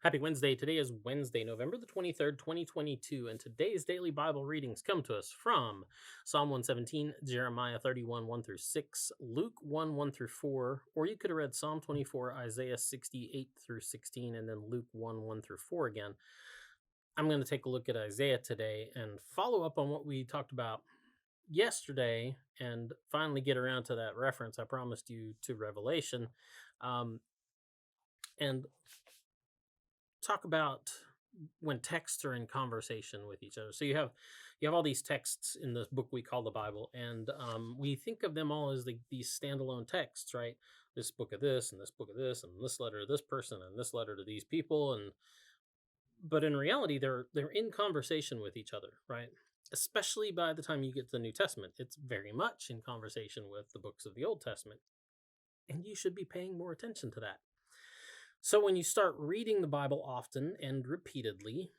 Happy Wednesday. Today is Wednesday, November the 23rd, 2022, and today's daily Bible readings come to us from Psalm 117, Jeremiah 31, 1 through 6, Luke 1, 1 through 4, or you could have read Psalm 24, Isaiah 68 through 16, and then Luke 1, 1 through 4 again. I'm going to take a look at Isaiah today and follow up on what we talked about yesterday and finally get around to that reference I promised you to Revelation. And talk about when texts are in conversation with each other. So you have all these texts in this book we call the Bible, and we think of them all as these standalone texts, right? This book of this, and this book of this, and this letter to this person, and this letter to these people, but in reality, they're in conversation with each other, right? Especially by the time you get to the New Testament, it's very much in conversation with the books of the Old Testament, and you should be paying more attention to that. So when you start reading the Bible often and repeatedly,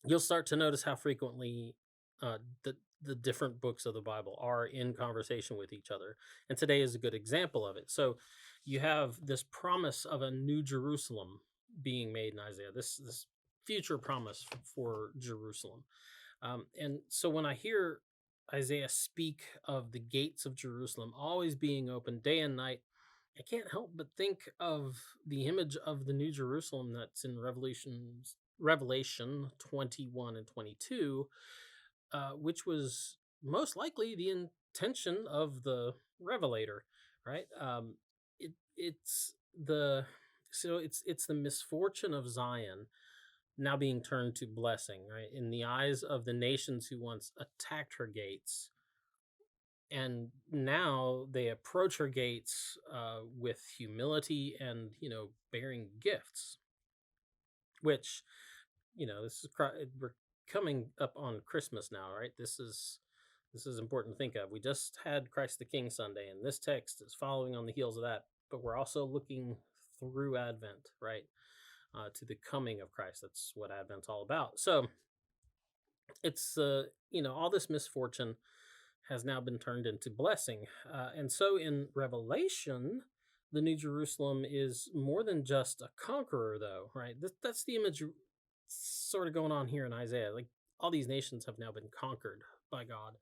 you'll start to notice how frequently the different books of the Bible are in conversation with each other. And today is a good example of it. So you have this promise of a new Jerusalem being made in Isaiah, this future promise for Jerusalem. And so when I hear Isaiah speak of the gates of Jerusalem always being open day and night, I can't help but think of the image of the New Jerusalem that's in Revelation 21 and 22, which was most likely the intention of the Revelator, right? It's the misfortune of Zion now being turned to blessing, right? In the eyes of the nations who once attacked her gates. And now they approach her gates with humility and, bearing gifts, which, we're coming up on Christmas now, right? This is important to think of. We just had Christ the King Sunday, and this text is following on the heels of that, but we're also looking through Advent, right? To the coming of Christ. That's what Advent's all about. So it's, all this misfortune has now been turned into blessing. And so in Revelation, the New Jerusalem is more than just a conqueror, though, right? That's the image sort of going on here in Isaiah. Like, all these nations have now been conquered by God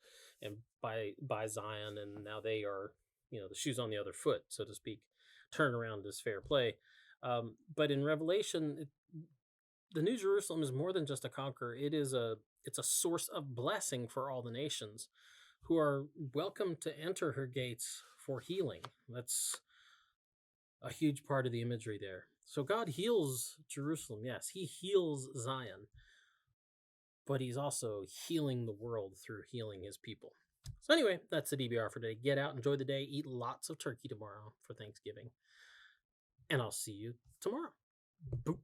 and by Zion, and now they are, the shoes on the other foot, so to speak. Turn around is fair play. But in Revelation, the New Jerusalem is more than just a conqueror. It's a source of blessing for all the nations, who are welcome to enter her gates for healing. That's a huge part of the imagery there. So God heals Jerusalem. Yes, he heals Zion, but he's also healing the world through healing his people. So anyway, that's the DBR for today. Get out, enjoy the day, eat lots of turkey tomorrow for Thanksgiving, and I'll see you tomorrow. Boop.